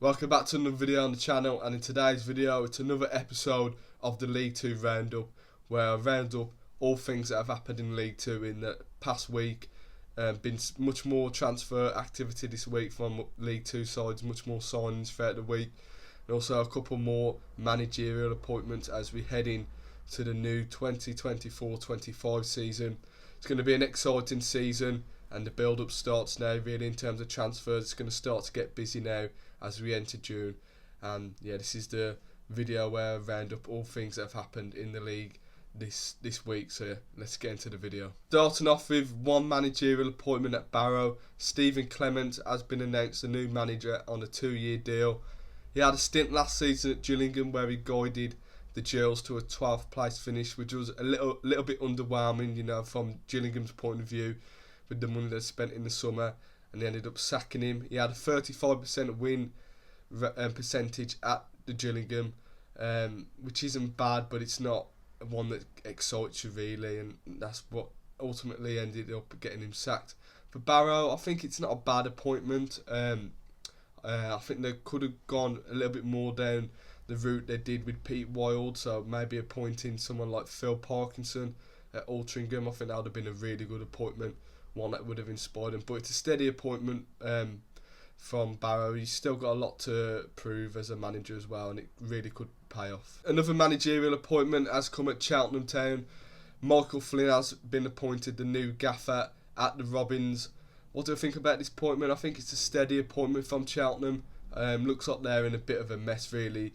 Welcome back to another video on the channel, and in today's video it's another episode of the League 2 Roundup, where I round up all things that have happened in League 2 in the past week. Been much more transfer activity this week from League 2 sides, much more signings throughout the week, and also a couple more managerial appointments as we head in to the new 2024-25 season. It's going to be an exciting season, and the build-up starts now really in terms of transfers. It's going to start to get busy now as we enter June, and yeah, this is the video where I round up all things that have happened in the league this week. So yeah, let's get into the video. Starting off with one managerial appointment at Barrow. Stephen Clement has been announced the new manager on a 2-year deal. He had a stint last season at Gillingham where he guided the Gills to a 12th place finish, which was a little bit underwhelming, you know, from Gillingham's point of view, with the money they spent in the summer, and they ended up sacking him. He had a 35% win percentage at the Gillingham, which isn't bad, but it's not one that excites you really, and that's what ultimately ended up getting him sacked. For Barrow, I think it's not a bad appointment. I think they could have gone a little bit more down the route they did with Pete Wild, so maybe appointing someone like Phil Parkinson at Altrincham. I think that would have been a really good appointment, one that would have inspired him. But it's a steady appointment from Barrow. He's still got a lot to prove as a manager as well, and it really could pay off. Another managerial appointment has come at Cheltenham Town. Michael Flynn has been appointed the new gaffer at the Robins. What do I think about this appointment? I think it's a steady appointment from Cheltenham. Looks like they're in a bit of a mess really,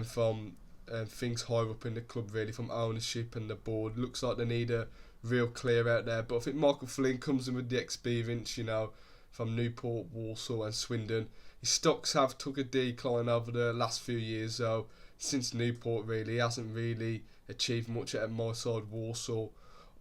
from things higher up in the club really, from ownership and the board. Looks like they need a real clear out there, but I think Michael Flynn comes in with the experience, you know, from Newport, Walsall and Swindon. His stocks have took a decline over the last few years though. Since Newport really, he hasn't really achieved much at my side, Walsall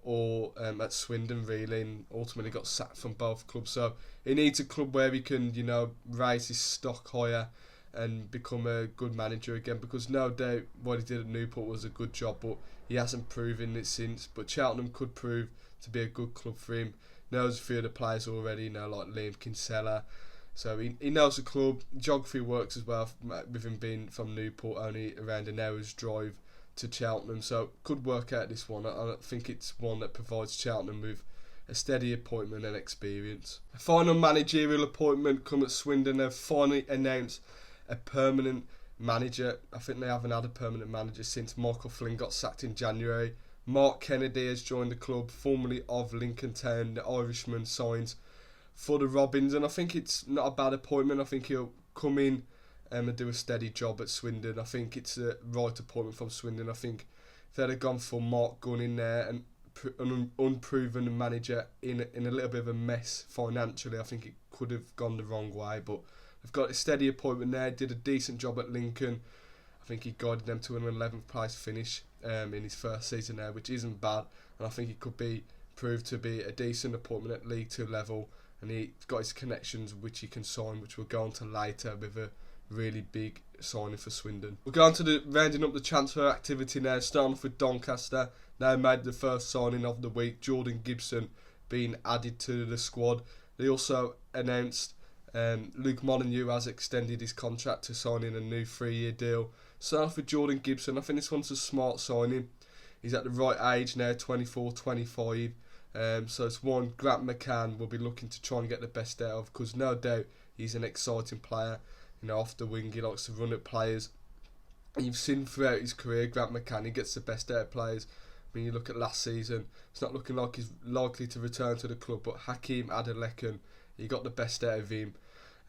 or at Swindon really, and ultimately got sacked from both clubs. So he needs a club where he can, you know, raise his stock higher and become a good manager again, because no doubt what he did at Newport was a good job, but he hasn't proven it since. But Cheltenham could prove to be a good club for him. Knows a few of the players already, you know, like Liam Kinsella. So he knows the club. Geography works as well, with him being from Newport, only around an hour's drive to Cheltenham. So could work out this one. I think it's one that provides Cheltenham with a steady appointment and experience. A final managerial appointment come at Swindon. They've finally announced a permanent manager. I think they haven't had a permanent manager since Michael Flynn got sacked in January. Mark Kennedy has joined the club, formerly of Lincoln Town. The Irishman signs for the Robins, and I think it's not a bad appointment. I think he'll come in and do a steady job at Swindon. I think it's the right appointment from Swindon. I think if they'd have gone for Mark Gunn in there, and an unproven manager in a little bit of a mess financially, I think it could have gone the wrong way. But they've got a steady appointment there. Did a decent job at Lincoln. I think he guided them to an 11th place finish in his first season there, which isn't bad. And I think it could be proved to be a decent appointment at League 2 level. And he's got his connections which he can sign, which we'll go on to later with a really big signing for Swindon. We're going to the rounding up the transfer activity now, starting off with Doncaster. Now made the first signing of the week, Jordan Gibson being added to the squad. They also announced Luke Molyneux has extended his contract to sign in a new 3-year deal. So for Jordan Gibson, I think this one's a smart signing. He's at the right age now, 24, 25. So it's one Grant McCann will be looking to try and get the best out of, because no doubt he's an exciting player. You know, off the wing, he likes to run at players. And you've seen throughout his career, Grant McCann, he gets the best out of players. When you look at last season, it's not looking like he's likely to return to the club, but Hakeem Adelekun, he got the best out of him.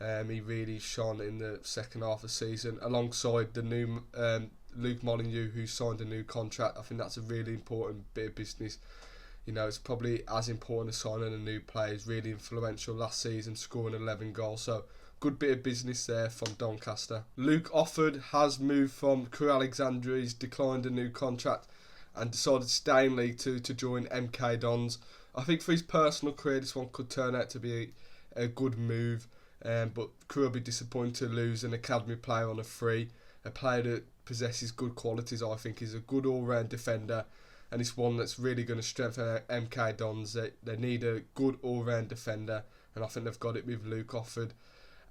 He really shone in the second half of the season, alongside the new Luke Molyneux, who signed a new contract. I think that's a really important bit of business. You know, it's probably as important as signing a new player. He's really influential last season, scoring 11 goals. So good bit of business there from Doncaster. Luke Offord has moved from Crewe Alexandria. He's declined a new contract and decided to stay in League 2 to join MK Dons. I think for his personal career, this one could turn out to be a good move. But Crewe will be disappointed to lose an academy player on a free. A player that possesses good qualities. I think is a good all-round defender, and it's one that's really going to strengthen MK Dons. They need a good all-round defender, and I think they've got it with Luke Offord.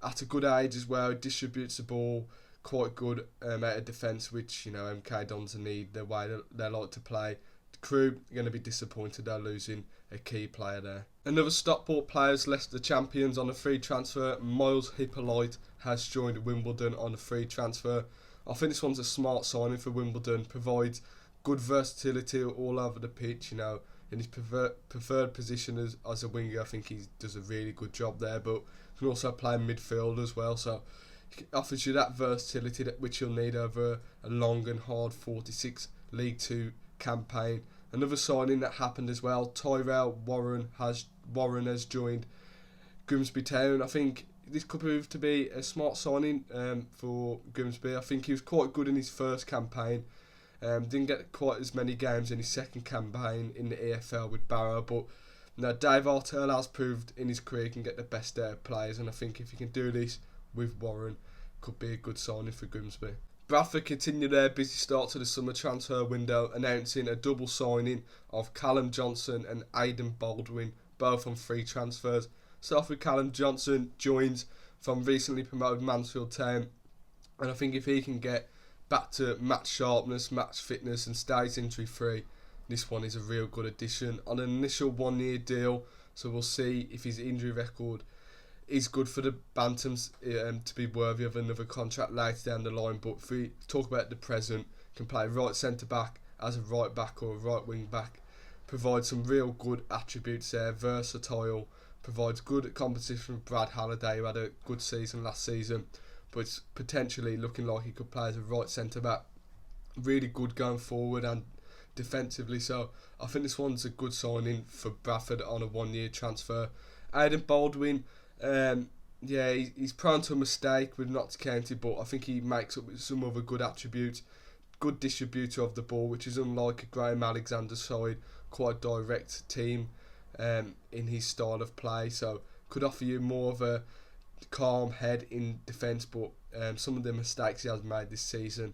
at a good age as well. He distributes the ball quite good out of defence, which, you know, MK Dons need the way they like to play. The Crew are going to be disappointed they're losing a key player there. Another Stockport player has left the champions on a free transfer. Miles Hippolyte has joined Wimbledon on a free transfer. I think this one's a smart signing for Wimbledon. Provides good versatility all over the pitch, you know, in his preferred position as a winger. I think he does a really good job there, but can also play midfield as well, so it offers you that versatility which you'll need over a long and hard 46 League 2 campaign. Another signing that happened as well, Tyrell Warren has joined Grimsby Town. I think this could prove to be a smart signing for Grimsby. I think he was quite good in his first campaign. Didn't get quite as many games in his second campaign in the EFL with Barrow, but now Dave Artell has proved in his career he can get the best out of players, and I think if he can do this with Warren, could be a good signing for Grimsby. Bradford continue their busy start to the summer transfer window, announcing a double signing of Callum Johnson and Aidan Baldwin, both on free transfers. Start with Callum Johnson, joins from recently promoted Mansfield Town, and I think if he can get back to match sharpness, match fitness and stays injury free, this one is a real good addition on an initial 1 year deal, so we'll see if his injury record is good for the Bantams to be worthy of another contract later down the line. But if we talk about the present, can play right centre back as a right back or a right wing back, provides some real good attributes there, versatile, provides good competition with Brad Halliday, who had a good season last season, but it's potentially looking like he could play as a right centre back. Really good going forward and defensively, so I think this one's a good signing for Bradford on a 1 year transfer. Aidan Baldwin, he's prone to a mistake with Notts County, but I think he makes up with some other good attributes. Good distributor of the ball, which is unlike a Graham Alexander's side, quite a direct team in his style of play, so could offer you more of a calm head in defence, but some of the mistakes he has made this season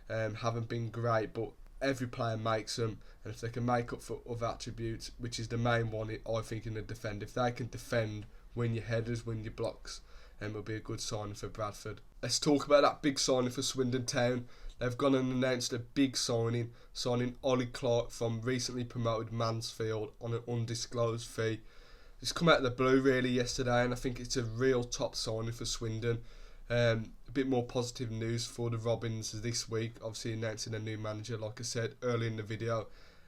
haven't been great, but every player makes them, and if they can make up for other attributes, which is the main one I think in the defend, if they can defend, win your headers, win your blocks, it'll be a good signing for Bradford. Let's talk about that big signing for Swindon Town. They've gone and announced a big signing Ollie Clark from recently promoted Mansfield on an undisclosed fee. It's come out of the blue really yesterday, and I think it's a real top signing for Swindon. A bit more positive news for the Robins this week, obviously announcing a new manager, like I said earlier in the video.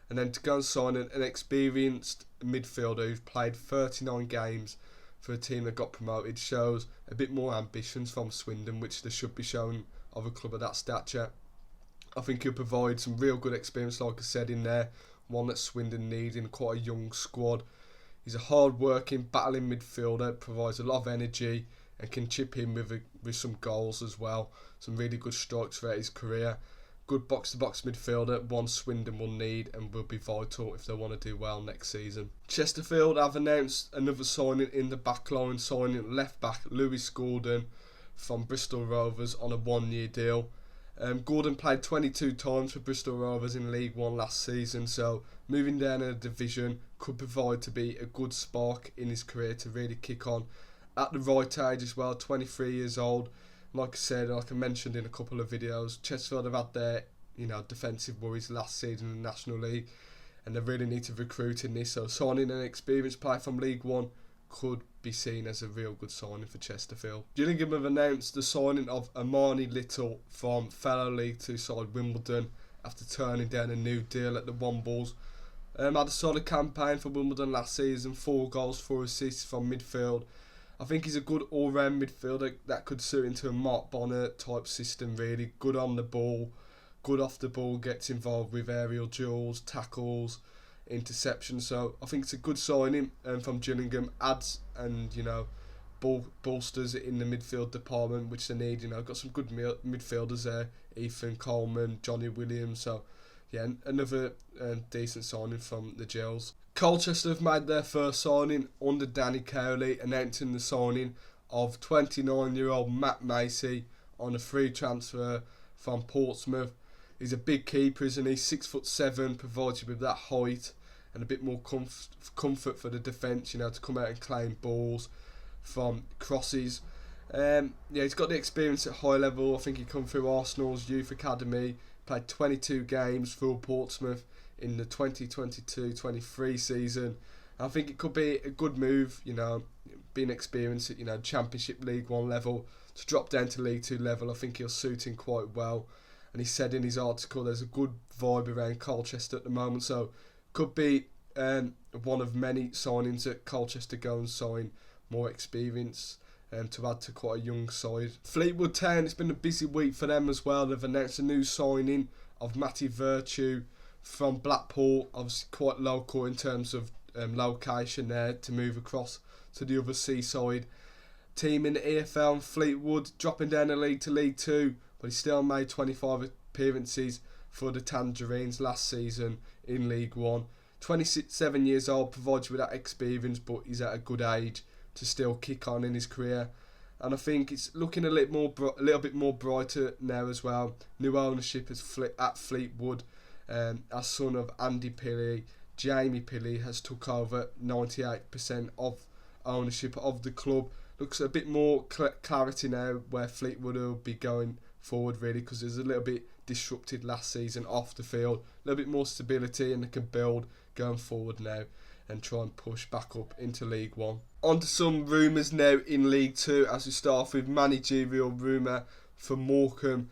And then to go and sign an experienced midfielder who's played 39 games for a team that got promoted shows a bit more ambitions from Swindon, which they should be shown of a club of that stature. I think he'll provide some real good experience, like I said, in there, one that Swindon needs in quite a young squad. He's a hard-working, battling midfielder, provides a lot of energy and can chip in with some goals as well. Some really good strikes throughout his career. Good box-to-box midfielder, one Swindon will need and will be vital if they want to do well next season. Chesterfield have announced another signing in the back line, signing left-back Lewis Gordon from Bristol Rovers on a 1 year deal. Gordon played 22 times for Bristol Rovers in League 1 last season, so moving down in a division could provide to be a good spark in his career to really kick on. At the right age as well, 23 years old. Like I said, like I mentioned in a couple of videos, Chesterfield have had their defensive worries last season in the National League, and they really need to recruit in this, so signing an experienced player from League 1 could be seen as a real good signing for Chesterfield. Gillingham have announced the signing of Amani Little from fellow League 2 side Wimbledon after turning down a new deal at the Wombles. Had a solid campaign for Wimbledon last season, 4 goals, 4 assists from midfield. I think he's a good all-round midfielder that could suit into a Mark Bonner type system really. Good on the ball, good off the ball, gets involved with aerial duels, tackles, interception, so I think it's a good signing from Gillingham. Adds and bolsters in the midfield department, which they need. Got some good midfielders there, Ethan Coleman, Johnny Williams, so yeah, another decent signing from the Gills. Colchester have made their first signing under Danny Cowley, announcing the signing of 29-year-old Matt Macy on a free transfer from Portsmouth. He's a big keeper, isn't he? 6'7", provides you with that height and a bit more comfort for the defence, to come out and claim balls from crosses. Yeah, he's got the experience at high level. I think he come through Arsenal's youth academy, played 22 games for Portsmouth in the 2022-23 season. I think it could be a good move, being experienced at, Championship League 1 level, to drop down to League 2 level. I think he'll suit him quite well. And he said in his article there's a good vibe around Colchester at the moment, so could be one of many signings that Colchester go and sign more experience to add to quite a young side. Fleetwood Town, it's been a busy week for them as well. They've announced a new signing of Matty Virtue from Blackpool, obviously quite local in terms of location there to move across to the other seaside. Team in the EFL, Fleetwood, dropping down the league to League 2, but he still made 25 appearances for the Tangerines last season in League 1. 27 years old, provides you with that experience, but he's at a good age to still kick on in his career. And I think it's looking a little bit more brighter now as well. New ownership at Fleetwood. As son of Andy Pilley, Jamie Pilley has took over 98% of ownership of the club. Looks a bit more clarity now where Fleetwood will be going forward, really, because there's a little bit disrupted last season off the field. A little bit more stability, and they can build going forward now and try and push back up into League 1. On to some rumours now in League 2, as we start off with managerial rumour for Morecambe.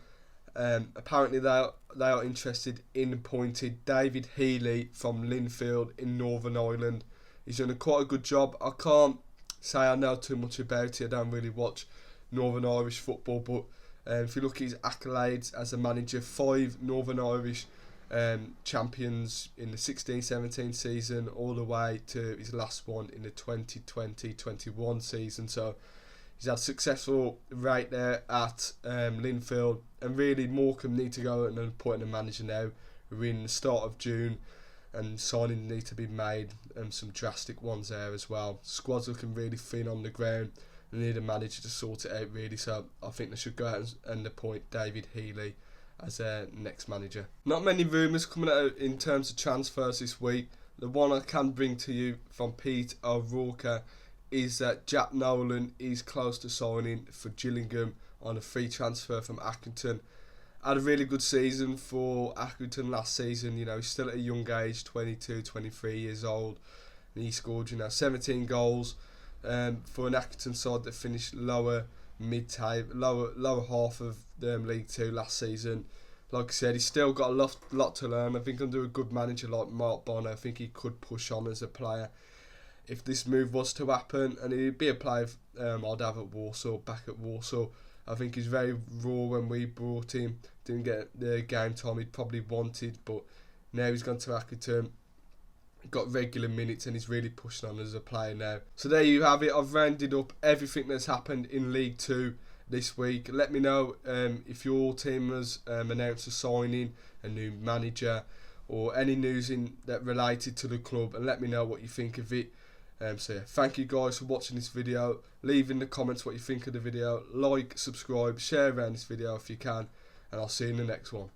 Apparently they are interested in appointing David Healy from Linfield in Northern Ireland. He's done quite a good job. I can't say I know too much about it. I don't really watch Northern Irish football, but if you look at his accolades as a manager, 5 Northern Irish champions in the 16-17 season, all the way to his last one in the 2020-21 season. So he's had successful rate there at Linfield, and really Morecambe need to go and appoint a manager now. We're in the start of June, and signings need to be made, and some drastic ones there as well. Squad's looking really thin on the ground. They need a manager to sort it out, really. So I think they should go out and appoint David Healy as their next manager. Not many rumours coming out in terms of transfers this week. The one I can bring to you from Pete O'Rourke is that Jack Nolan is close to signing for Gillingham on a free transfer from Accrington. Had a really good season for Accrington last season. He's still at a young age, 22, 23 years old, and he scored 17 goals for an Accrington side that finished lower half of League 2 last season. Like I said, he's still got a lot to learn. I think under a good manager like Mark Bonner, I think he could push on as a player. If this move was to happen, and he'd be a player I'd have at Walsall, back at Walsall. I think he's very raw when we brought him. Didn't get the game time he'd probably wanted, but now he's gone to Accrington, got regular minutes, and he's really pushing on as a player now. So there you have it. I've rounded up everything that's happened in League 2 this week. Let me know if your team has announced a signing, a new manager, or any news that related to the club, and let me know what you think of it. So yeah, thank you guys for watching this video. Leave in the comments what you think of the video. Like, subscribe, share around this video if you can, and I'll see you in the next one.